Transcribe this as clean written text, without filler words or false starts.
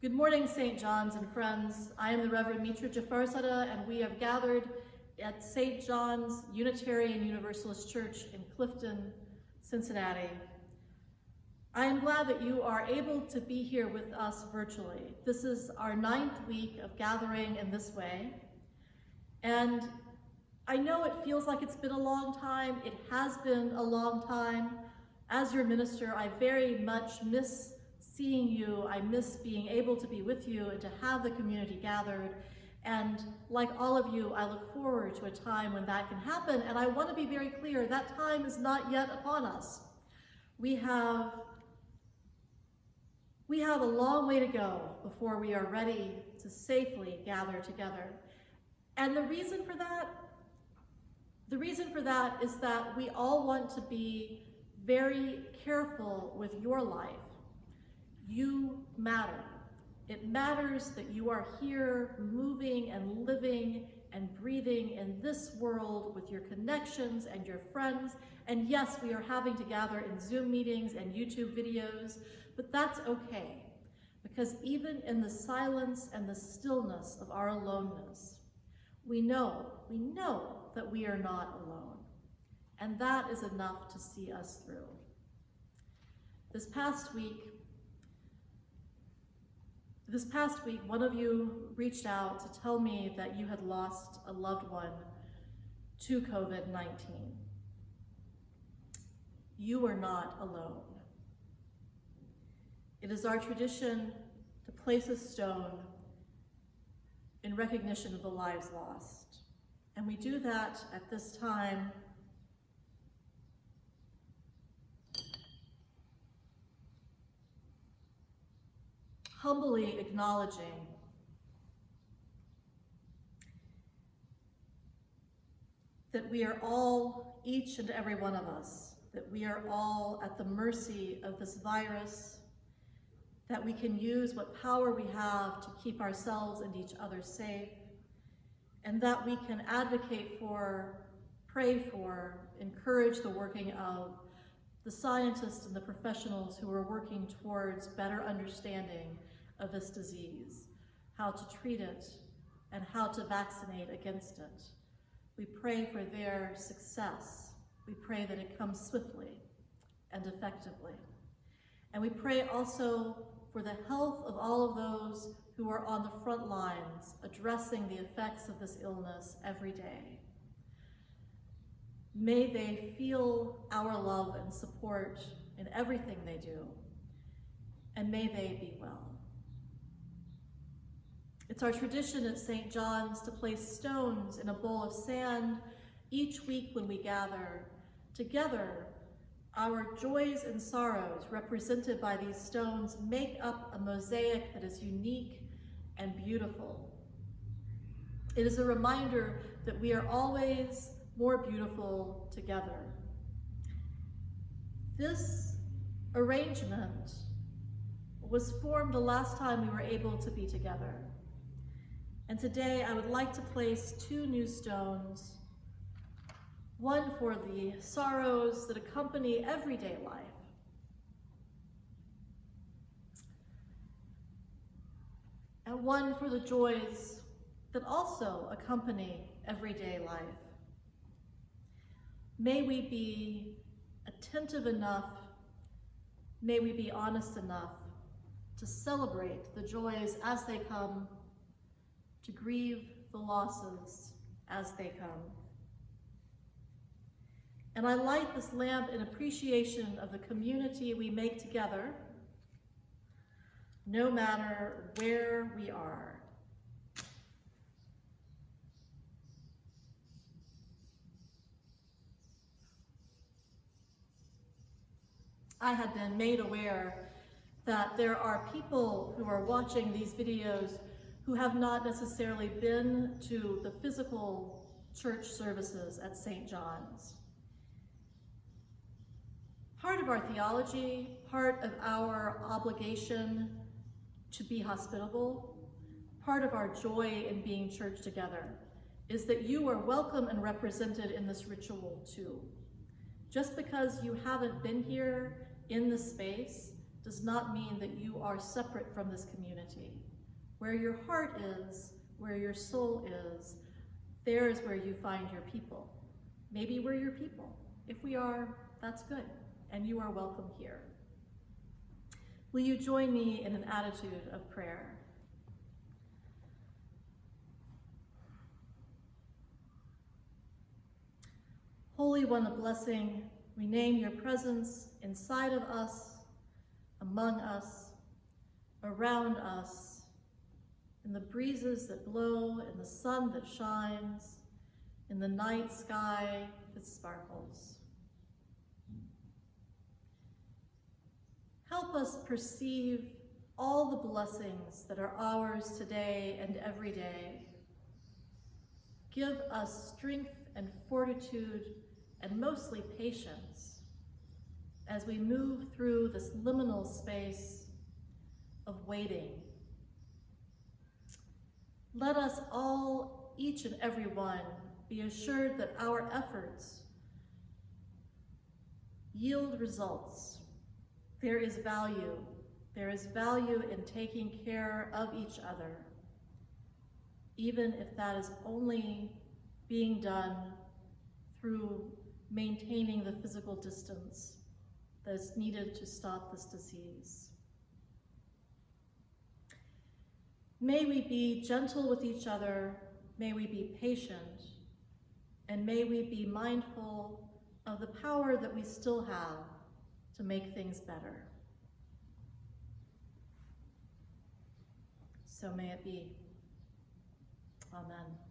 Good morning, St. John's and friends. I am the Reverend Mitra and we have gathered at St. John's Unitarian Universalist Church in Clifton, Cincinnati. I am glad that you are able to be here with us virtually. This is our 9th week of gathering in this way. And I know it feels like it's been a long time. It has been a long time. As your minister, I very much miss seeing you. I miss being able to be with you and to have the community gathered. And like all of you, I look forward to a time when that can happen. And I want to be very clear, that time is not yet upon us. We have a long way to go before we are ready to safely gather together. And the reason for that is that we all want to be very careful with your life. You matter. It matters that you are here moving and living and breathing in this world with your connections and your friends. And yes, we are having to gather in Zoom meetings and YouTube videos, but that's okay. Because even in the silence and the stillness of our aloneness, we know that we are not alone. And that is enough to see us through. This past week, one of you reached out to tell me that you had lost a loved one to COVID-19. You are not alone. It is our tradition to place a stone in recognition of the lives lost. And we do that at this time humbly acknowledging that we are all, each and every one of us, that we are all at the mercy of this virus, that we can use what power we have to keep ourselves and each other safe, and that we can advocate for, pray for, encourage the working of the scientists and the professionals who are working towards better understanding of this disease, how to treat it, and how to vaccinate against it. We pray for their success. We pray that it comes swiftly and effectively. And we pray also for the health of all of those who are on the front lines addressing the effects of this illness every day. May they feel our love and support in everything they do, and may they be well. It's our tradition at St. John's to place stones in a bowl of sand each week when we gather. Together, our joys and sorrows represented by these stones make up a mosaic that is unique and beautiful. It is a reminder that we are always more beautiful together. This arrangement was formed the last time we were able to be together. And today I would like to place 2 new stones, one for the sorrows that accompany everyday life, and one for the joys that also accompany everyday life. May we be attentive enough, may we be honest enough to celebrate the joys as they come, to grieve the losses as they come. And I light this lamp in appreciation of the community we make together, no matter where we are. I had been made aware that there are people who are watching these videos who have not necessarily been to the physical church services at St. John's. Part of our theology, part of our obligation to be hospitable, part of our joy in being church together, is that you are welcome and represented in this ritual too. Just because you haven't been here in this space does not mean that you are separate from this community. Where your heart is, where your soul is, there is where you find your people. Maybe we're your people. If we are, that's good, and you are welcome here. Will you join me in an attitude of prayer? Holy One of blessing, we name your presence inside of us, among us, around us, in the breezes that blow, in the sun that shines, in the night sky that sparkles. Help us perceive all the blessings that are ours today and every day. Give us strength and fortitude, and mostly patience, as we move through this liminal space of waiting. Let us all, each and every one, be assured that our efforts yield results. There is value. There is value in taking care of each other, even if that is only being done through maintaining the physical distance that is needed to stop this disease. May we be gentle with each other, may we be patient, and may we be mindful of the power that we still have to make things better. So may it be. Amen.